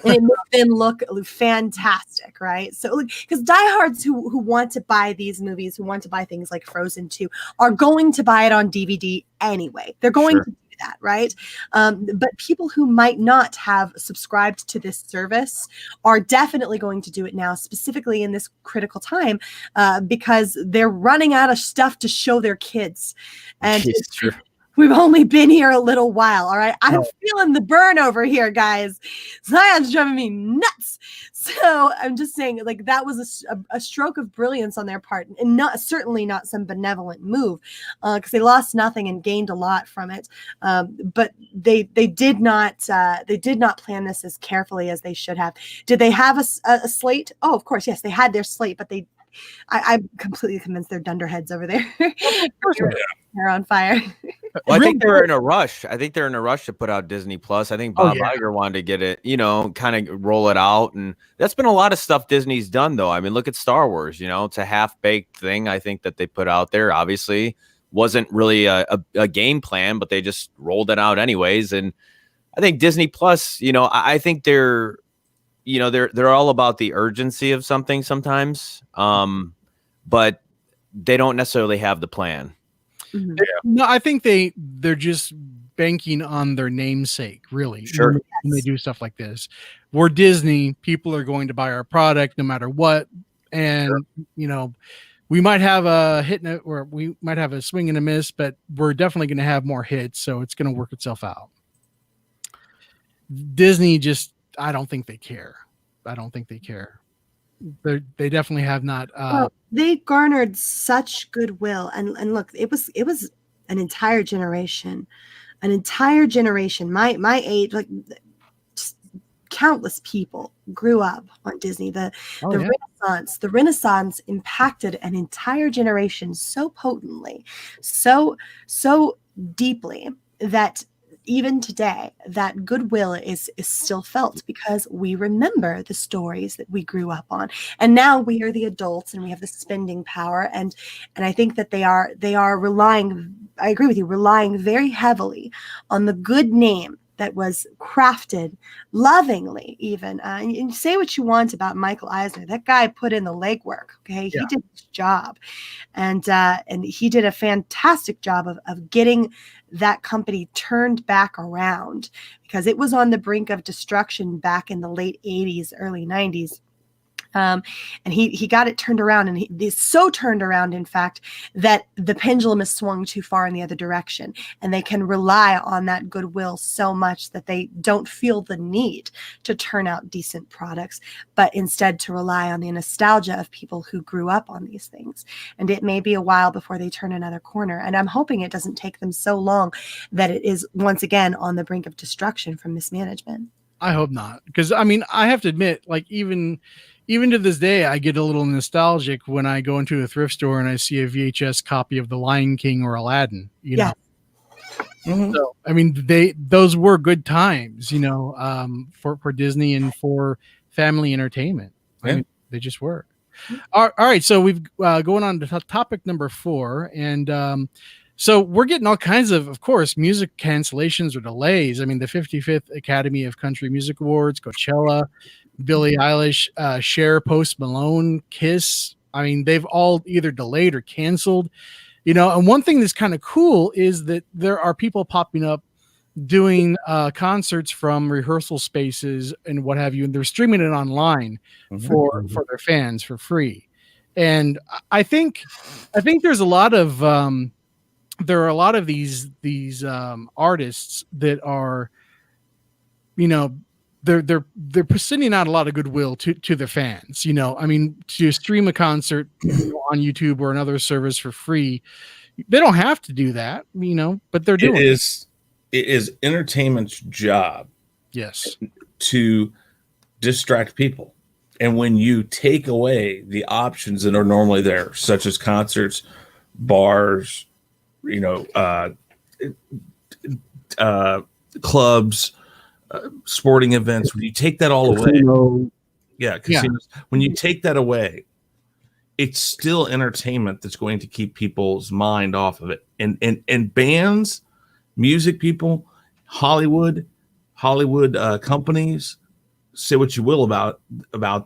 And it made them look fantastic, right? So, because diehards who want to buy these movies, who want to buy things like Frozen 2, are going to buy it on DVD anyway. They're going to do that, right? But people who might not have subscribed to this service are definitely going to do it now, specifically in this critical time, because they're running out of stuff to show their kids. And we've only been here a little while, all right? I'm feeling the burn over here, guys. Zion's driving me nuts. So I'm just saying, like, that was a stroke of brilliance on their part, and certainly not some benevolent move, because they lost nothing and gained a lot from it. But they did not plan this as carefully as they should have. Did they have a slate? Oh, of course, yes, they had their slate, but I'm completely convinced they're dunderheads over there. They're on fire. Well, I think they're in a rush. I think they're in a rush to put out Disney Plus. I think Bob Iger wanted to get it, kind of roll it out. And that's been a lot of stuff Disney's done, though. I mean, look at Star Wars, it's a half-baked thing, I think, that they put out there. Obviously, wasn't really a game plan, but they just rolled it out anyways. And I think Disney Plus, I think they're all about the urgency of something sometimes, but they don't necessarily have the plan. Mm-hmm. No, I think they're just banking on their namesake, really. Sure. When they do stuff like this. We're Disney, people are going to buy our product no matter what. And, we might have a hit or we might have a swing and a miss, but we're definitely going to have more hits. So it's going to work itself out. Disney I don't think they care. They definitely have not. They garnered such goodwill, and look, it was an entire generation, My age, like countless people grew up on Disney. The Renaissance impacted an entire generation so potently, so deeply that even today, that goodwill is still felt because we remember the stories that we grew up on, and now we are the adults and we have the spending power, and I think that they are relying. I agree with you, relying very heavily on the good name that was crafted lovingly, even. And say what you want about Michael Eisner. That guy put in the legwork. Okay, he did his job, and he did a fantastic job of getting that company turned back around, because it was on the brink of destruction back in the late 80s, early 90s. And he got it turned around, and he's so turned around, in fact, that the pendulum is swung too far in the other direction, and they can rely on that goodwill so much that they don't feel the need to turn out decent products, but instead to rely on the nostalgia of people who grew up on these things. And it may be a while before they turn another corner, and I'm hoping it doesn't take them so long that it is once again on the brink of destruction from mismanagement. I hope not, because I mean, I have to admit, like even to this day, I get a little nostalgic when I go into a thrift store and I see a VHS copy of The Lion King or Aladdin. You know, so I mean, those were good times, you know, for Disney and for family entertainment. I mean, they just were. All right, so we've going on to topic number 4, and so we're getting all kinds of course, music cancellations or delays. I mean, the 55th Academy of Country Music Awards, Coachella, Billie Eilish, Cher, Post Malone, Kiss. I mean, they've all either delayed or canceled. You know, and one thing that's kind of cool is that there are people popping up doing concerts from rehearsal spaces and what have you, and they're streaming it online for their fans for free. And I think there's a lot of there are a lot of these artists that are, you know, they're sending out a lot of goodwill to their fans. You know, I mean, to stream a concert on YouTube or another service for free, they don't have to do that, you know, but they're doing it. It is entertainment's job, yes, to distract people. And when you take away the options that are normally there, such as concerts, bars, you know, clubs, sporting events, when you take that all away, casinos. When you take that away, it's still entertainment that's going to keep people's mind off of it. And bands, music people, Hollywood companies, say what you will about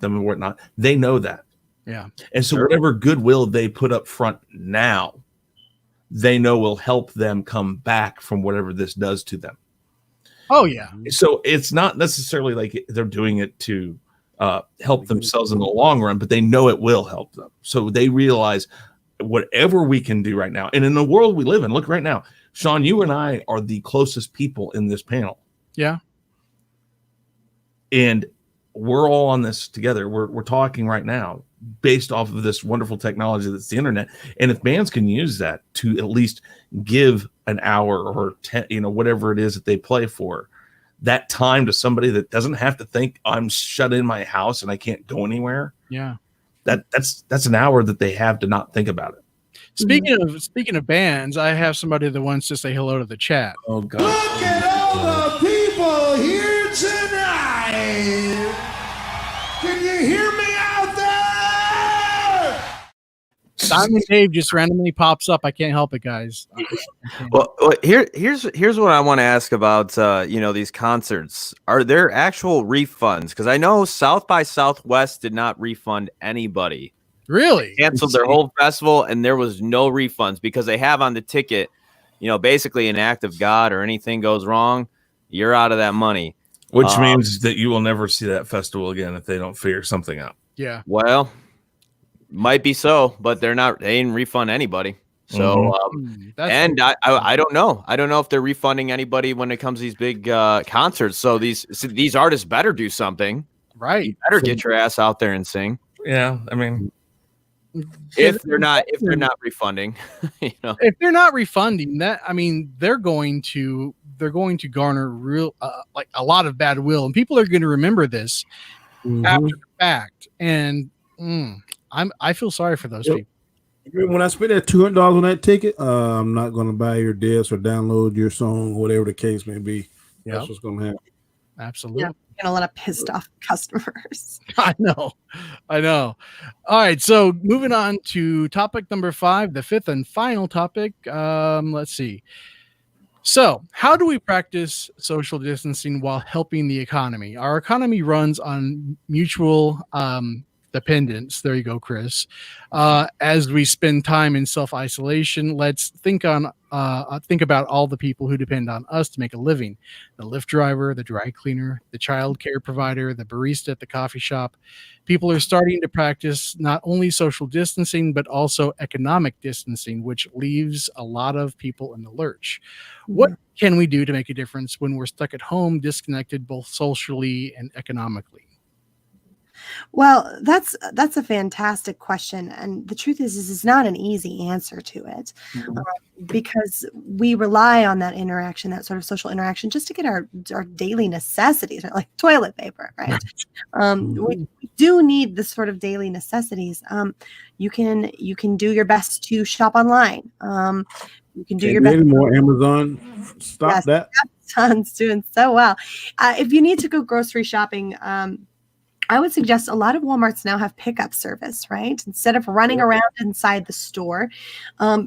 them and whatnot, they know that. Yeah. And so whatever goodwill they put up front now, they know will help them come back from whatever this does to them. Oh yeah. So it's not necessarily like they're doing it to help themselves in the long run, but they know it will help them. So they realize whatever we can do right now, and in the world we live in, look right now, Sean, you and I are the closest people in this panel. Yeah. And we're all on this together. We're talking right now based off of this wonderful technology that's the internet. And if bands can use that to at least give an hour or 10, you know, whatever it is that they play for, that time to somebody that doesn't have to think I'm shut in my house and I can't go anywhere. Yeah. That's an hour that they have to not think about it. Speaking of bands, I have somebody that wants to say hello to the chat. Oh God. Look at all the people here tonight. Can you hear me out there? Diamond Dave just randomly pops up. I can't help it, guys. Well, here's what I want to ask about. You know, these concerts. Are there actual refunds? Because I know South by Southwest did not refund anybody. Really? They canceled their whole festival, and there was no refunds because they have on the ticket, you know, basically an act of God, or anything goes wrong, you're out of that money. Which means that you will never see that festival again if they don't figure something out. Yeah. Well, might be so, but they didn't refund anybody. So, and I don't know. I don't know if they're refunding anybody when it comes to these big concerts. So these artists better do something. Right. You better get your ass out there and sing. Yeah. I mean, if they're not refunding, you know, if they're not refunding that, I mean, they're going to garner real like a lot of bad will, and people are going to remember this after the fact. And I feel sorry for those people. When I spend that $200 on that ticket, I'm not going to buy your disc or download your song, whatever the case may be. That's what's going to happen. Absolutely. Yeah, and a lot of pissed off customers. I know. All right. So moving on to topic number 5, the fifth and final topic. Let's see. So, how do we practice social distancing while helping the economy? Our economy runs on mutual dependence. There you go, Chris. As we spend time in self-isolation, let's think about all the people who depend on us to make a living. The Lyft driver, the dry cleaner, the child care provider, the barista at the coffee shop. People are starting to practice not only social distancing, but also economic distancing, which leaves a lot of people in the lurch. What can we do to make a difference when we're stuck at home, disconnected both socially and economically? Well, that's a fantastic question, and the truth is it's not an easy answer to it, because we rely on that interaction, that sort of social interaction, just to get our daily necessities, right? Like toilet paper, right? We do need this sort of daily necessities. You can do your best to shop online. You can do your best. More Amazon. Stop that. Amazon's doing so well. If you need to go grocery shopping, I would suggest a lot of Walmarts now have pickup service, right? Instead of running around inside the store,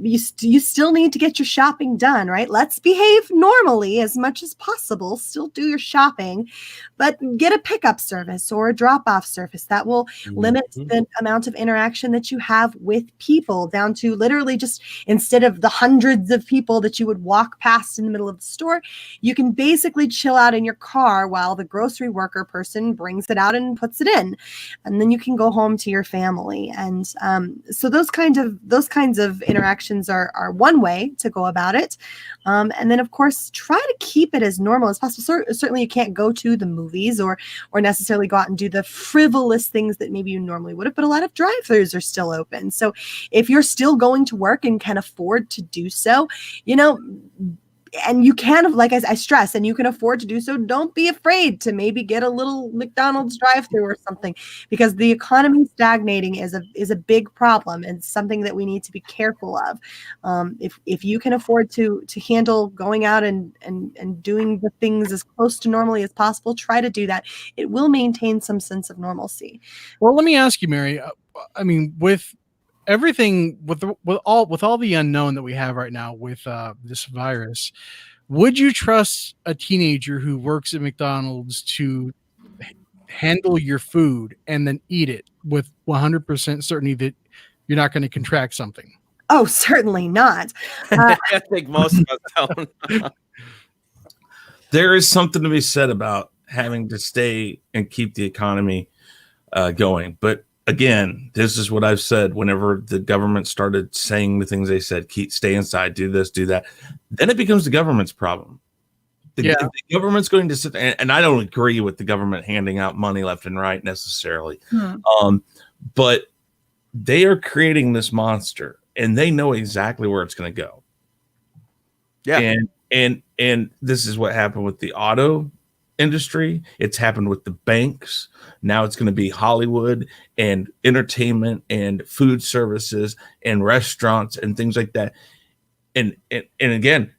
you still need to get your shopping done, right? Let's behave normally as much as possible. Still do your shopping, but get a pickup service or a drop-off service that will limit the amount of interaction that you have with people down to literally just, instead of the hundreds of people that you would walk past in the middle of the store, you can basically chill out in your car while the grocery worker person brings it out and puts it in, and then you can go home to your family. And so those kinds of interactions are one way to go about it. And then of course try to keep it as normal as possible. Certainly you can't go to the movies or necessarily go out and do the frivolous things that maybe you normally would have, but a lot of drive-thrus are still open. So if you're still going to work and can afford to do so, and you can, like I stress, and you can afford to do so, don't be afraid to maybe get a little McDonald's drive-thru or something, because the economy stagnating is a big problem and something that we need to be careful of. If you can afford to handle going out and doing the things as close to normally as possible, try to do that. It will maintain some sense of normalcy. Well, let me ask you, Mary. I mean, with everything, with all the unknown that we have right now with this virus, would you trust a teenager who works at McDonald's to handle your food and then eat it with 100% certainty that you're not going to contract something? Oh, certainly not. I think most of us don't. There is something to be said about having to stay and keep the economy going, but again, this is what I've said whenever the government started saying the things they said, stay inside, do this, do that. Then it becomes the government's problem. The government's going to sit there, and I don't agree with the government handing out money left and right necessarily. But they are creating this monster and they know exactly where it's going to go. Yeah. And this is what happened with the auto industry. It's happened with the banks. Now it's going to be Hollywood and entertainment and food services and restaurants and things like that. And again,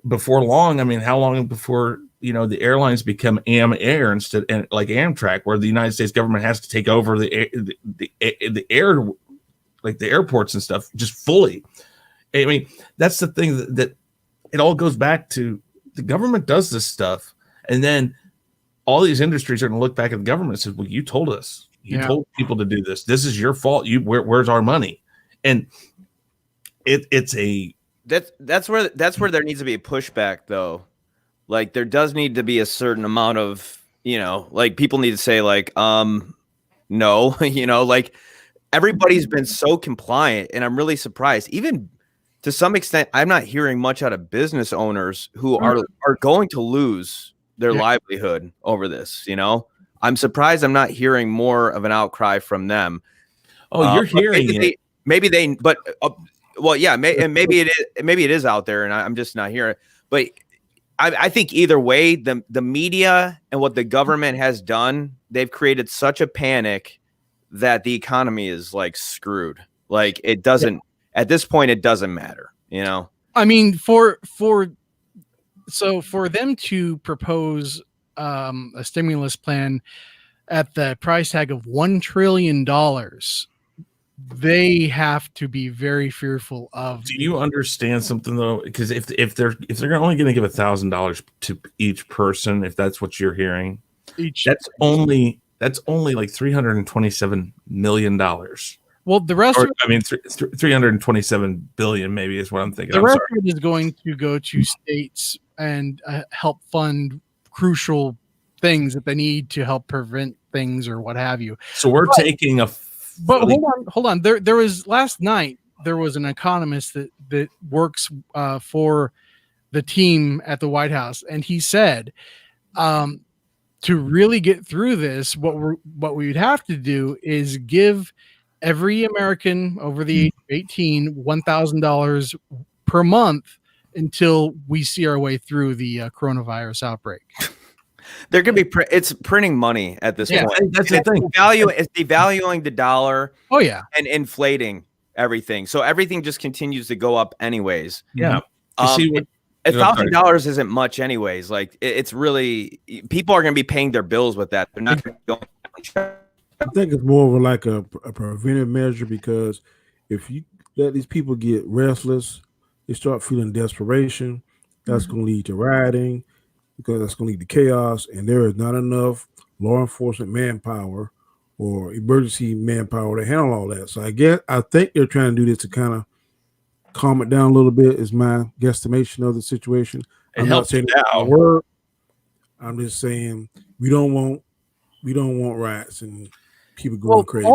before long, I mean, how long before the airlines become Air instead, and like Amtrak, where the United States government has to take over the air, like the airports and stuff, just fully. I mean, that's the thing that it all goes back to. The government does this stuff, and then all these industries are going to look back at the government and say, well, you told us, you told people to do this. This is your fault. Where's our money? And that's where there needs to be a pushback, though. Like there does need to be a certain amount of, like people need to say like, no, like everybody's been so compliant, and I'm really surprised. Even to some extent, I'm not hearing much out of business owners who are going to lose their livelihood over this. I'm surprised I'm not hearing more of an outcry from them. Oh, you're hearing it. Maybe it is out there, and I'm just not hearing it. But I think either way, the media and what the government has done, they've created such a panic that the economy is like screwed. Like it doesn't. at this point, it doesn't matter. I mean, for them to propose a stimulus plan at the price tag of $1 trillion, they have to be very fearful of. Do you understand something though? Because if they're only going to give $1,000 to each person, if that's what you're hearing, that's only like $327 million. Well, the rest, 327 billion maybe is what I'm thinking. The rest of it is going to go to states and help fund crucial things that they need to help prevent things or what have you. So we're taking a. But hold on. There was last night. There was an economist that works for the team at the White House, and he said, to really get through this, what we would have to do is give every American over the age of 18 $1,000 per month until we see our way through the coronavirus outbreak. There could be it's printing money at this point. That's the thing. It's devaluing the dollar. Oh yeah, and inflating everything. So everything just continues to go up anywaing. Yeah. $1,000 isn't much anyways. Like it's really, people are going to be paying their bills with that. They're not going to go. I think it's more of like a preventive measure, because if you let these people get restless, they start feeling desperation. That's going to lead to rioting, because that's going to lead to chaos, and there is not enough law enforcement manpower or emergency manpower to handle all that. So I think they're trying to do this to kind of calm it down a little bit, is my guesstimation of the situation. I'm not saying it work. I'm just saying we don't want riots and people going crazy.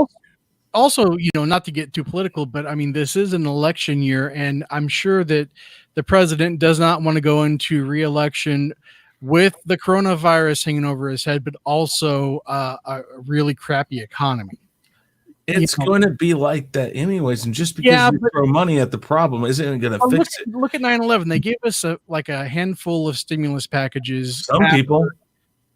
Also, not to get too political, but I mean, this is an election year, and I'm sure that the president does not want to go into re-election with the coronavirus hanging over his head, but also a really crappy economy. It's going to be like that anyways, and just because you throw money at the problem isn't going to fix it. Look at 9/11. They gave us a handful of stimulus packages. Some people,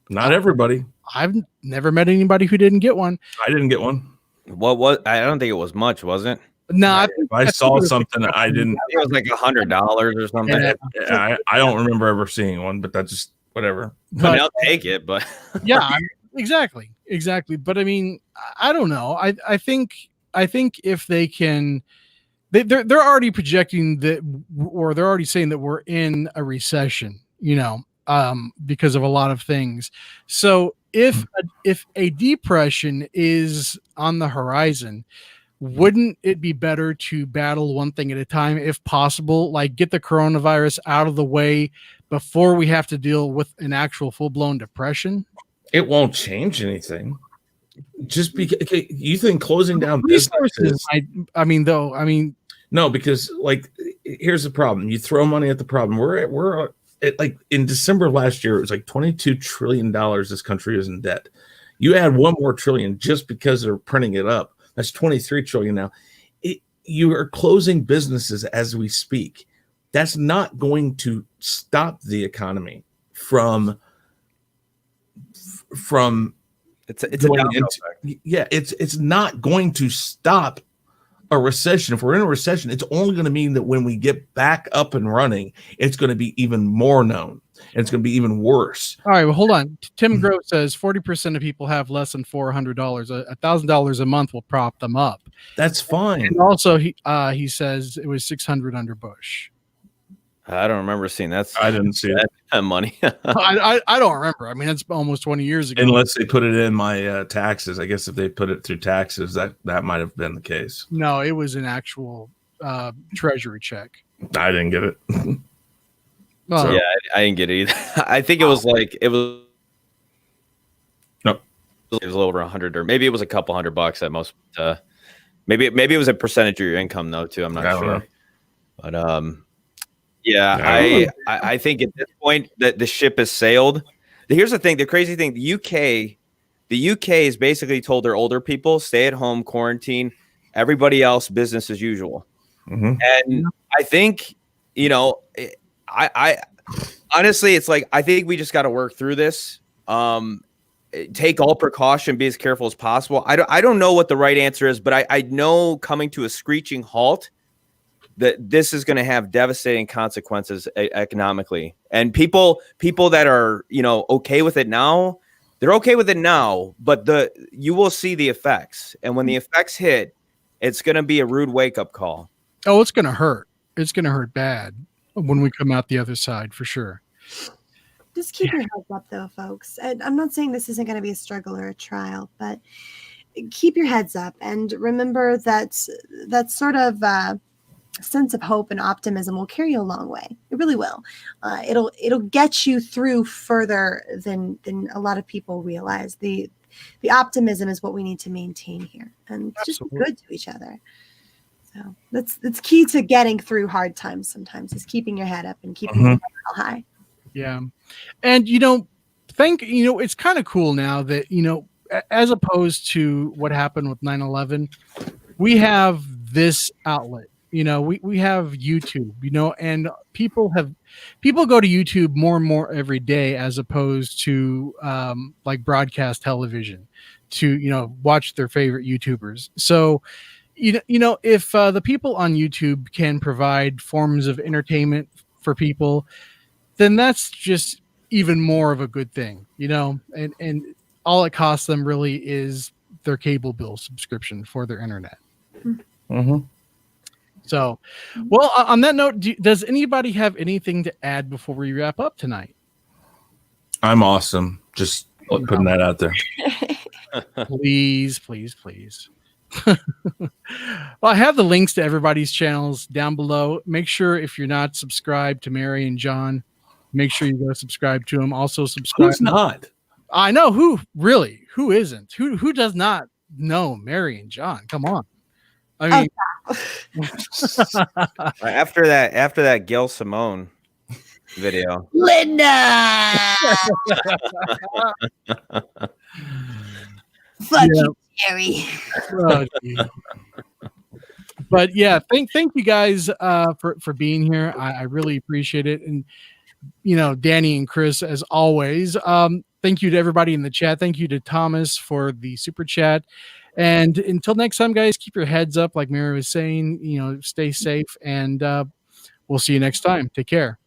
not everybody. I've never met anybody who didn't get one. I didn't get one. What was? I don't think it was much, was it? No, I saw something. I didn't. It was like $100 or something. Yeah, I don't remember ever seeing one, but that's just whatever. I mean, I'll take it, but yeah, exactly. But I mean, I don't know. I think if they can, they're already projecting that, or they're already saying that we're in a recession. Because of a lot of things. So if a depression is on the horizon, wouldn't it be better to battle one thing at a time, if possible? Like get the coronavirus out of the way before we have to deal with an actual full-blown depression? It won't change anything. Just because you think closing down businesses. No, because like here's the problem. You throw money at the problem. We're like in December last year, it was like $22 trillion this country is in debt. You add one more trillion just because they're printing it up. That's 23 trillion now. You are closing businesses as we speak. That's not going to stop the economy from it's not going to stop a recession. If we're in a recession, it's only going to mean that when we get back up and running, it's going to be even more known. And it's going to be even worse. All right, well, hold on. Tim Grove says 40% of people have less than $400. $1,000 a month will prop them up. That's fine. And also, he says it was 600 under Bush. I don't remember seeing that. I didn't see that money. I don't remember. I mean, it's almost 20 years ago. Unless they put it in my taxes. I guess if they put it through taxes, that might have been the case. No, it was an actual treasury check. I didn't get it. So, yeah, I didn't get it either. I think it was no, it was a little over 100, or maybe it was a couple $100 at most. Maybe it was a percentage of your income though too. I'm not sure. But yeah, I think at this point that the ship has sailed. Here's the thing, the crazy thing, the UK has basically told their older people, stay at home, quarantine, everybody else business as usual. Mm-hmm. And I think, I honestly, it's like, I think we just got to work through this. Take all precaution, be as careful as possible. I don't know what the right answer is, but I know coming to a screeching halt that this is going to have devastating consequences economically. And people that are, okay with it now, they're okay with it now, but you will see the effects. And when the effects hit, it's going to be a rude wake-up call. Oh, it's going to hurt. It's going to hurt bad when we come out the other side, for sure. Just keep your heads up, though, folks. And I'm not saying this isn't going to be a struggle or a trial, but keep your heads up and remember that sort of sense of hope and optimism will carry you a long way. It really will. It'll get you through further than a lot of people realize. The optimism is what we need to maintain here, and just be good to each other. So that's key to getting through hard times. Sometimes is keeping your head up and keeping your head high. Yeah, and it's kind of cool now that as opposed to what happened with 9/11, we have this outlet. We have YouTube, and people go to YouTube more and more every day as opposed to like broadcast television to, watch their favorite YouTubers. So, if the people on YouTube can provide forms of entertainment for people, then that's just even more of a good thing, and all it costs them really is their cable bill subscription for their internet. Mm-hmm. So, well, on that note, does anybody have anything to add before we wrap up tonight? I'm awesome. Just putting that out there. Please. Well, I have the links to everybody's channels down below. Make sure if you're not subscribed to Mary and John, make sure you go subscribe to them. Also subscribe. Who's not? I know who isn't. Who does not know Mary and John? Come on. I mean, after that Gail Simone video, Linda. Fuck you, Terry. But yeah, thank you guys for being here. I really appreciate it, and Danny and Chris as always. Thank you to everybody in the chat. Thank you to Thomas for the super chat. And until next time, guys, keep your heads up, like Mary was saying. Stay safe, and we'll see you next time. Take care.